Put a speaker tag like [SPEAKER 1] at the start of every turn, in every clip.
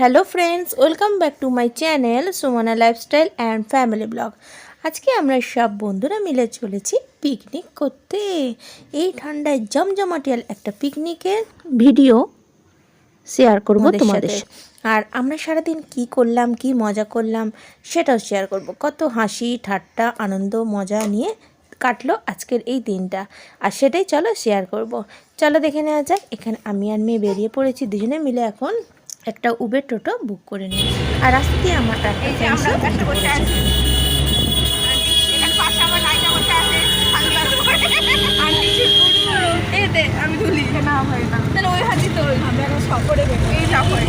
[SPEAKER 1] Hello friends, welcome back to my channel Sumana lifestyle and family blog. আজকে আমরা সব বন্ধুরা মিলে চলেছি পিকনিক করতে। এই ঠান্ডায় জমজমাটিয়াল একটা পিকনিকের ভিডিও শেয়ার করব তোমাদের। আর আমরা সারাদিন কি করলাম, কি মজা করলাম সেটাও শেয়ার করব। কত হাসি ঠাট্টা আনন্দ মজা নিয়ে কাটলো আজকের এই দিনটা, আর সেটাই চলো শেয়ার করব। চলো দেখে নেওয়া যাক। এখানে আমি আর মেয়ে বেরিয়ে পড়েছি, দুজনে মিলে এখন একটা উবের টোটো বুক করে নিই। আর রাস্তা দিয়ে আমার
[SPEAKER 2] আমি তুলি না হয় না তাহলে ওই হাতি তো আমরা এখন সফরে এই সফরে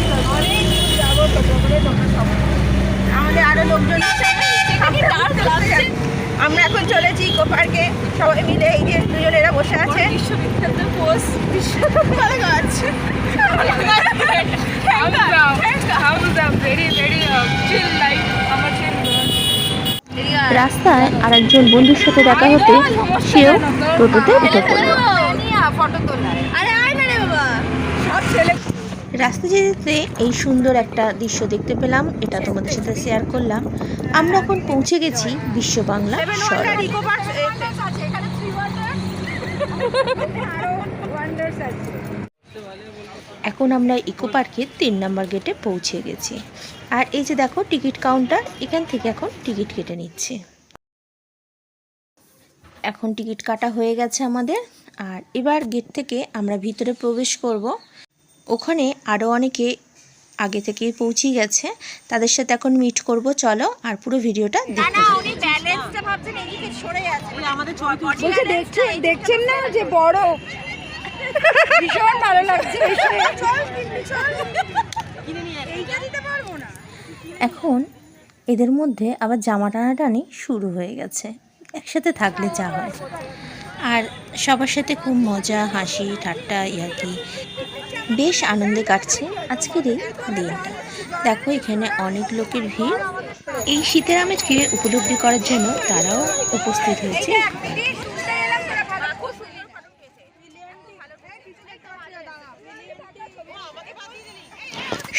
[SPEAKER 2] যাবো টোটো করে তোমরা সফর। আমাদের আরো লোকজন আছে, আমরা এখন চলেছি ইকো পার্কে সবাই মিলে। এই যে দুজনেরা বসে আছে, বিশ্ববিখ্যাত পোস্ট ভালো গাছ।
[SPEAKER 1] রাস্তায় আর একজন বন্ধুর সাথে দেখা হতে সেও টোটোতে উঠে পড়ল। রাস্তা যেতে এই সুন্দর একটা দৃশ্য দেখতে পেলাম, এটা তোমাদের সাথে শেয়ার করলাম। আমরা এখন পৌঁছে গেছি বিশ্ব বাংলা শহরে। এখন আমরা ইকো পার্কের 3 নম্বর গেটে পৌঁছে গেছি। আর এই যে দেখো টিকিট কাউন্টার, এখান থেকে এখন টিকিট কেটে নিচ্ছে। এখন টিকিট কাটা হয়ে গেছে আমাদের। আর এবার গেট থেকে আমরা ভিতরে প্রবেশ করব। ওখানে আরও অনেকে আগে থেকেই পৌঁছে গেছে, তাদের সাথে এখন মিট করব। চলো আর পুরো ভিডিওটা দেখতে
[SPEAKER 2] দেখছেন না যে বড় ভীষণ ভালো লাগছে।
[SPEAKER 1] এখন এদের মধ্যে আবার জামা টানাটানি শুরু হয়ে গেছে, একসাথে থাকলে যা হয়। আর সবার সাথে খুব মজা হাসি ঠাট্টা ইয়ার্কি, বেশ আনন্দে কাটছে আজকের এই দিনটা। দেখো এখানে অনেক লোকের ভিড়। এই শীতের আমেজকে উপলব্ধি করার জন্য তারাও উপস্থিত হয়েছে।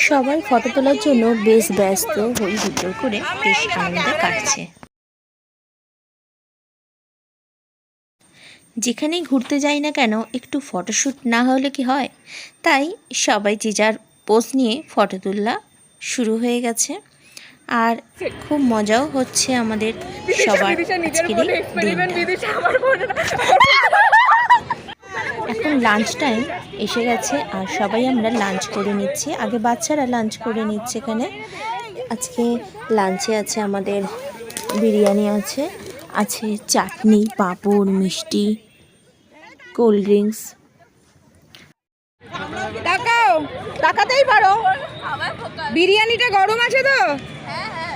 [SPEAKER 1] সবাই ফটো তোলার জন্য বেশ ব্যস্ত, হই হুল্লোড় করে বেশ আনন্দে কাটছে। যেখানেই ঘুরতে যাই না কেন একটু ফটোশ্যুট না হলে কি হয়, তাই সবাই যে যার পোজ নিয়ে ফটো তোলা শুরু হয়ে গেছে। আর খুব মজাও হচ্ছে আমাদের সবার আজকের এই দিনটা। এখন লাঞ্চ টাইম এসে গেছে আর সবাই আমরা লাঞ্চ করে নিচ্ছি। আগে বাচ্চারা লাঞ্চ করে নিচ্ছে। এখানে আজকে লাঞ্চে আছে আমাদের বিরিয়ানি, আছে চাটনি, পাঁপড়, মিষ্টি, কোল্ড ড্রিঙ্কস।
[SPEAKER 2] তাকাতেই পারো, বিরিয়ানিটা গরম আছে তো।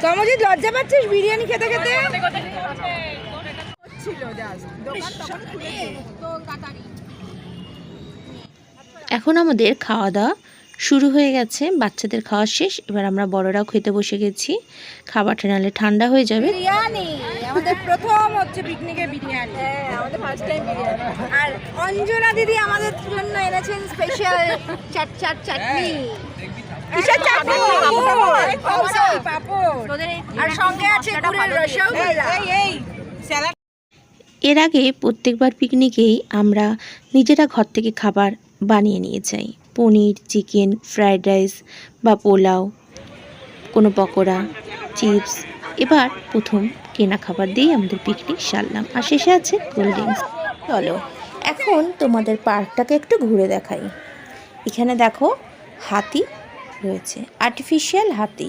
[SPEAKER 2] তমজিৎ লজ্জা পাচ্ছিস বিরিয়ানি খেতে খেতে?
[SPEAKER 1] এখন আমাদের খাওয়া দাওয়া শুরু হয়ে গেছে, বাচ্চাদের খাওয়া শেষ। এবার আমরা বড়রাও খেতে বসে গেছি। খাবারটা নাহলে ঠান্ডা হয়ে যাবে।
[SPEAKER 2] বিরিয়ানি আমাদের প্রথম হচ্ছে পিকনিকের বিরিয়ানি, আমাদের ফার্স্ট টাইম বিরিয়ানি। আর অঞ্জনা দিদি আমাদের জন্য এনেছেন স্পেশাল চাটনি। কিসের চাটনি? পাপড়। আর সঙ্গে আছে গুড়ের রসগোল্লা। এই স্যালাড।
[SPEAKER 1] এর আগে প্রত্যেকবার পিকনিকেই আমরা নিজেরা ঘর থেকে খাবার বানিয়ে নিয়ে যাই। পনির, চিকেন, ফ্রায়েড রাইস বা পোলাও, কোনো পকোড়া, চিপস। এবার প্রথম কেনা খাবার দিয়েই আমাদের পিকনিক সারলাম। আর শেষে আছে কোল্ড ড্রিঙ্কস। চলো এখন তোমাদের পার্কটাকে একটু ঘুরে দেখাই। এখানে দেখো হাতি রয়েছে, আর্টিফিশিয়াল হাতি।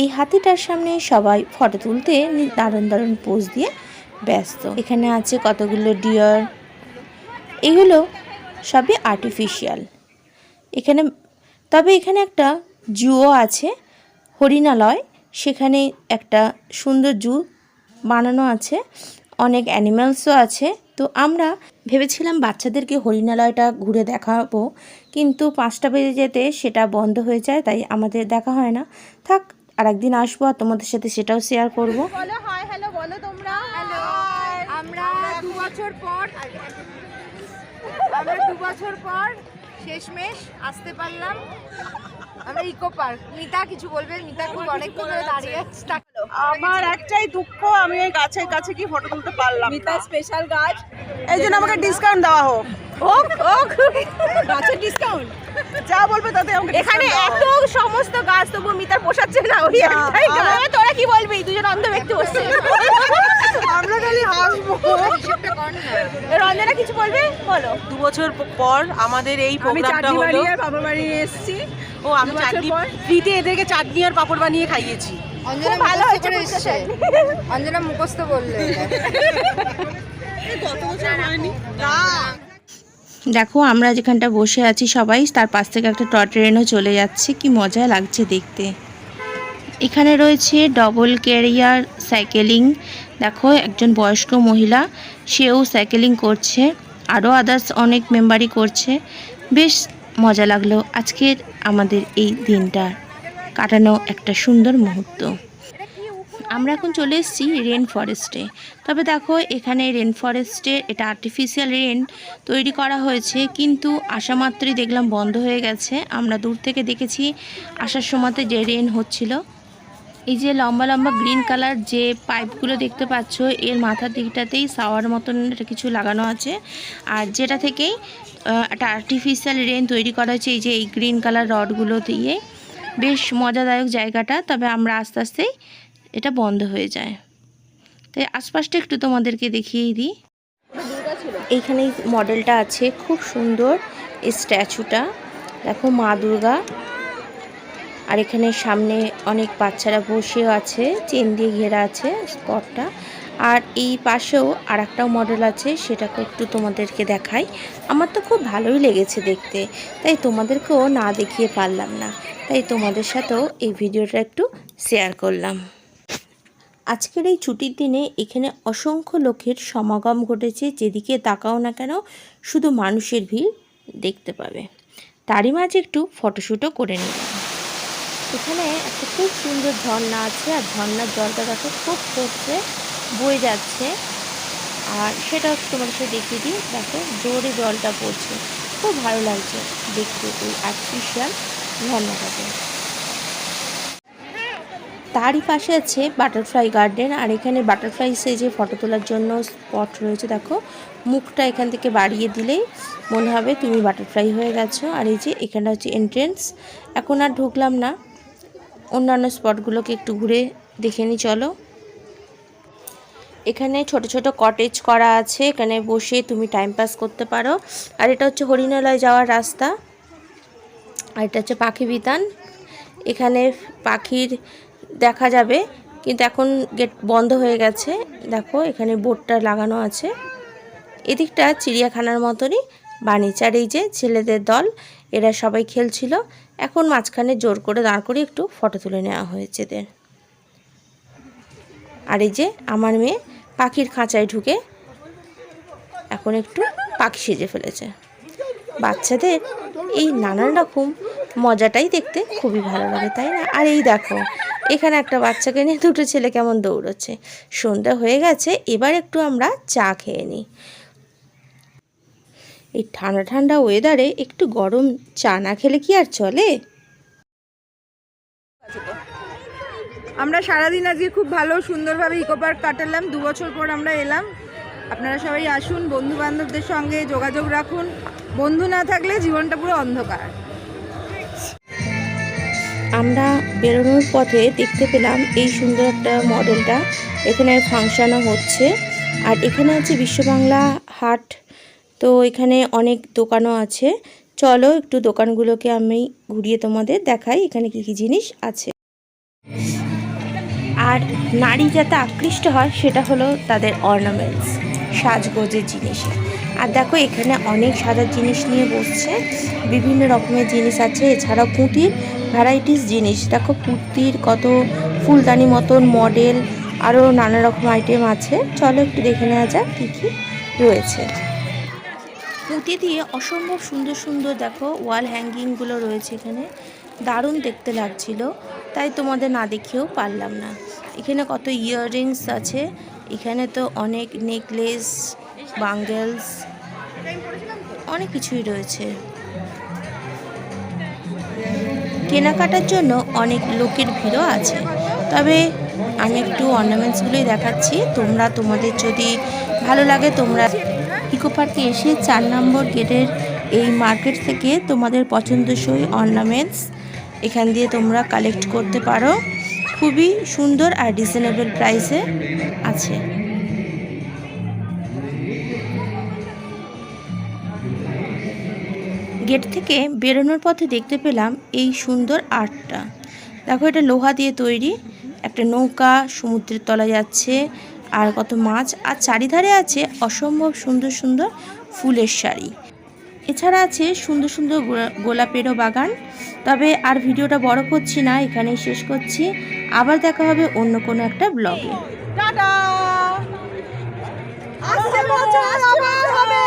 [SPEAKER 1] এই হাতিটার সামনে সবাই ফটো তুলতে দারুণ দারুণ পোজ দিয়ে ব্যস্ত। এখানে আছে কতগুলো ডিয়ার, এগুলো সবই আর্টিফিশিয়াল। তবে এখানে একটা জুও আছে, হরিণালয়। সেখানে একটা সুন্দর জু বানানো আছে, অনেক অ্যানিম্যালসও আছে। তো আমরা ভেবেছিলাম বাচ্চাদেরকে হরিণালয়টা ঘুরে দেখাবো, কিন্তু 5টা বেজে যেতে সেটা বন্ধ হয়ে যায়, তাই আমাদের দেখা হয় না। থাক, আর একদিন আসবো আর তোমাদের সাথে সেটাও শেয়ার করবো।
[SPEAKER 2] বলো হাই হ্যালো বলো তোমরা। আমরা 2 বছর পর শেষমেশ আসতে পারলাম আমরা ইকো পার্ক। মিতা কিছু বলবে? মিতা খুব অনেকক্ষণ ধরে দাঁড়িয়ে আছে।
[SPEAKER 3] আমার একটাই দুঃখ, আমি ওই গাছের কাছে কি ফটো তুলতে পারলাম না।
[SPEAKER 2] মিতা স্পেশাল গাছ,
[SPEAKER 3] এই জন্য আমাকে ডিসকাউন্ট দেওয়া হোক।
[SPEAKER 2] হোক হোক গাছের ডিসকাউন্ট
[SPEAKER 3] যা বলবে তাতে আমাকে
[SPEAKER 2] এখানে
[SPEAKER 3] discount
[SPEAKER 2] এত
[SPEAKER 3] দেওয়া হোক।
[SPEAKER 2] সমস্ত গাছ, তবু মিতার পোষাচ্ছে না ওই একটাই গাছ। তোরা কি বলবি? দুজন অন্ধ ব্যক্তি বসছে।
[SPEAKER 3] আমরা খালি হাসবো।
[SPEAKER 2] রঞ্জনা কিছু বলবে? বলো।
[SPEAKER 3] 2 বছর পর আমাদের এই প্রোগ্রামটা হলো।
[SPEAKER 2] পাপড় বানিয়ে এসেছি।
[SPEAKER 3] ও আমি চাটনি ফ্রিতে এদেরকে চাটনি আর পাপড় বানিয়ে খাইয়েছি।
[SPEAKER 2] অঞ্জনা ভালো হয়েছে এসেছে। অঞ্জনা মুখস্থ বললে।
[SPEAKER 3] কত বছর হয়নি না।
[SPEAKER 1] দেখো আমরা যেখানটা বসে আছি সবাই, তার পাশ থেকে একটা টয় ট্রেনও চলে যাচ্ছে, কি মজা লাগছে দেখতে। এখানে রয়েছে ডবল ক্যারিয়ার সাইকেলিং। দেখো একজন বয়স্ক মহিলা, সেও সাইকেলিং করছে, আরও আদার্স অনেক মেম্বারই করছে। বেশ মজা লাগলো আজকের আমাদের এই দিনটা কাটানো একটা সুন্দর মুহূর্ত। আমরা এখন চলে এসেছি রেন ফরেস্টে। তবে দেখো এখানে রেন ফরেস্টে এটা আর্টিফিশিয়াল রেন তৈরি করা হয়েছে, কিন্তু আসা মাত্রই দেখলাম বন্ধ হয়ে গেছে। আমরা দূর থেকে দেখেছি, আসার সময়তে যে রেন হচ্ছিল। এই যে লম্বা লম্বা গ্রিন কালার যে পাইপগুলো দেখতে পাচ্ছ, এর মাথার দিকটাতেই শাওয়ার মতন একটা কিছু লাগানো আছে, আর যেটা থেকেই একটা আর্টিফিশিয়াল রেন তৈরি করা হয়েছে এই যে এই গ্রিন কালার রডগুলো দিয়ে। বেশ মজাদায়ক জায়গাটা, তবে আমরা আস্তে আস্তেই এটা বন্ধ হয়ে যায়। তাই আশপাশটা একটু তোমাদেরকে দেখিয়ে দিই। এইখানে মডেলটা আছে, খুব সুন্দর এই স্ট্যাচুটা। দেখো মা দুর্গা, আর এখানে সামনে অনেক বাচ্চারা বসেও আছে, চেন দিয়ে ঘেরা আছে স্পটটা। আর এই পাশেও আর একটাও মডেল আছে, সেটাকে একটু তোমাদেরকে দেখাই। আমার তো খুব ভালোই লেগেছে দেখতে, তাই তোমাদেরকেও না দেখিয়ে পারলাম না, তাই তোমাদের সাথেও এই ভিডিওটা একটু শেয়ার করলাম। আজকের এই ছুটির দিনে এখানে অসংখ্য লোকের সমাগম ঘটেছে, যেদিকে তাকাও না কেন শুধু মানুষের ভিড় দেখতে পাবে। তারই মাঝে একটু ফটোশ্যুটও করে নিলাম। এখানে একটা খুব সুন্দর ঝর্ণা আছে, আর ঝর্ণার জলটা দেখো খুব পড়ছে, বয়ে যাচ্ছে, আর সেটা তোমাদের সাথে দেখিয়ে দিই। দেখো জোরে জলটা পড়ছে, খুব ভালো লাগছে দেখতে এই আর্টিফিশিয়াল ঝর্ণাটাকে। তারই পাশে আছে বাটারফ্লাই গার্ডেন, আর এখানে বাটারফ্লাই সেজে ফটো তোলার জন্য স্পট রয়েছে। দেখো মুখটা এখান থেকে বাড়িয়ে দিলেই মনে হবে তুমি বাটারফ্লাই হয়ে গেছো। আর এই যে এখানটা হচ্ছে এন্ট্রেন্স। এখন আর ঢুকলাম না, অন্যান্য স্পটগুলোকে একটু ঘুরে দেখে নিই চলো। এখানে ছোট ছোট কটেজ করা আছে, এখানে বসে তুমি টাইম পাস করতে পারো। আর এটা হচ্ছে হরিণালয় যাওয়ার রাস্তা, আর এটা হচ্ছে পাখি বিতান। এখানে পাখির দেখা যাবে, কিন্তু এখন গেট বন্ধ হয়ে গেছে। দেখো এখানে বোর্ডটা লাগানো আছে। এদিকটা চিড়িয়াখানার মতনই বানিয়েছে। আর এই যে ছেলেদের দল, এরা সবাই খেলছিল, এখন মাঝখানে জোর করে দাঁড় করে একটু ফটো তুলে নেওয়া হয়েছে এদের। আর এই যে আমার মেয়ে পাখির খাঁচায় ঢুকে এখন একটু পাখি সেজে ফেলেছে। বাচ্চাদের এই নানান রকম মজাটাই দেখতে খুবই ভালো লাগে, তাই না? আর এই দেখো এখানে একটা বাচ্চাকে নিয়ে দুটো ছেলে কেমন দৌড়চ্ছে। সন্ধ্যা হয়ে গেছে, এবার একটু আমরা চা খেয়ে নিই। এই ঠান্ডা ঠান্ডা ওয়েদারে একটু গরম চা না খেলে কি আর চলে?
[SPEAKER 2] আমরা সারাদিন আজকে খুব ভালো সুন্দরভাবে ইকো পার্ক কাটালাম। 2 বছর পর আমরা এলাম। আপনারা সবাই আসুন, বন্ধু বান্ধবদের সঙ্গে যোগাযোগ রাখুন। বন্ধু না থাকলে জীবনটা পুরো অন্ধকার।
[SPEAKER 1] আমরা বেরোনোর পথে দেখতে পেলাম এই সুন্দর একটা মডেলটা, এখানে ফাংশানও হচ্ছে। আর এখানে আছে বিশ্ব বাংলা হাট, তো এখানে অনেক দোকানও আছে। চলো একটু দোকানগুলোকে আমি ঘুরিয়ে তোমাদের দেখাই এখানে কী কী জিনিস আছে। আর নারী যাতে আকৃষ্ট হয় সেটা হলো তাদের অর্নামেন্টস, সাজগোজের জিনিস। আর দেখো এখানে অনেক সাজার জিনিস নিয়ে বসছে, বিভিন্ন রকমের জিনিস আছে। এছাড়াও পুঁতির ভ্যারাইটিস জিনিস, দেখো পুঁতির কত ফুলদানি মতন মডেল, আরও নানা রকম আইটেম আছে। চলো একটু দেখে নেওয়া যাক কী কী রয়েছে। পুঁতি দিয়ে অসম্ভব সুন্দর সুন্দর দেখো ওয়াল হ্যাঙ্গিংগুলো রয়েছে এখানে, দারুণ দেখতে লাগছিল, তাই তোমাদের না দেখিয়েও পারলাম না। এখানে কত ইয়াররিংস আছে, এখানে তো অনেক নেকলেস, বাঙ্গেলস, অনেক কিছুই রয়েছে। কেনাকাটার জন্য অনেক লোকের ভিড়ও আছে। তবে আমি একটু অর্নামেন্টসগুলোই দেখাচ্ছি, তোমরা তোমাদের যদি ভালো লাগে তোমরা ইকো পার্কে এসে 4 নম্বর গেটের এই মার্কেট থেকে তোমাদের পছন্দসই অর্নামেন্টস এখান দিয়ে তোমরা কালেক্ট করতে পারো। খুবই সুন্দর আর রিজনেবল প্রাইসে আছে। গেট থেকে বেরোনোর পথে দেখতে পেলাম এই সুন্দর আর্টটা। দেখো, এটা লোহা দিয়ে তৈরি একটা নৌকা সমুদ্রের তলায় যাচ্ছে, আর কত মাছ, আর চারিধারে আছে অসম্ভব সুন্দর সুন্দর ফুলের শাড়ি। এছাড়া আছে সুন্দর সুন্দর গোলাপেরও বাগান। তবে আর ভিডিওটা বড় করছি না, এখানেই শেষ করছি। আবার দেখা হবে অন্য কোনো একটা ব্লগে।
[SPEAKER 3] টাটা। আসছে বছর আবার হবে।